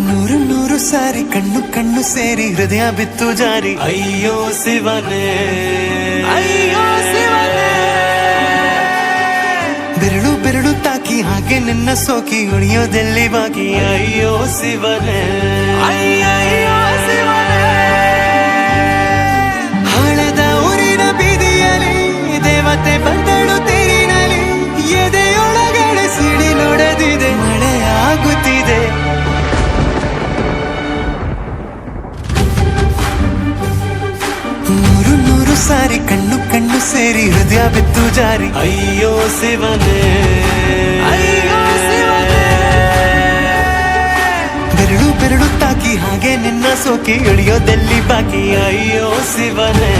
ನೂರು ನೂರು ಸಾರಿ ಕಣ್ಣು ಕಣ್ಣು ಸೇರಿ ಹೃದಯ ಬಿತ್ತು ಜಾರಿ ಅಯ್ಯೋ ಶಿವನೇ ಅಯ್ಯೋ ಶಿವನೇ ಬೆರಳು ಬೆರಳು ತಾಕಿ ಹಾಗೆ ನಿನ್ನ ಸೋಕಿ ಉಳಿಯೋದೆಲ್ಲಿ ಬಾಕಿ ಅಯ್ಯೋ ಶಿವನೇ ಅಯ್ಯಯ್ಯೋ ಶಿವನೇ ಹಣದ ಊರಿನ ಬೀದಿಯಲ್ಲಿ ದೇವತೆ ಬಂದಳು ತೇರಿನಲ್ಲಿ ಎದೆಯೊಳಗಡೆ ಸಿಡಿ ನೋಡದಿದೆ ಮಳೆ ಆಗುತ್ತಿದೆ ನೂರು ನೂರು ಸಾರಿ ಕಣ್ಣು ಕಣ್ಣು ಸೇರಿ ಹೃದಯ ಬಿತ್ತು ಜಾರಿ ಅಯ್ಯೋ ಶಿವನೇ ಅಯ್ಯೋ ಶಿವನೇ ಬೆರಳು ಬೆರಳು ತಾಕಿ ಹಾಗೆ ನಿನ್ನ ಸೋಕಿ ಇಳಿಯೋದೆಲ್ಲಿ ಬಾಕಿ ಅಯ್ಯೋ ಶಿವನೇ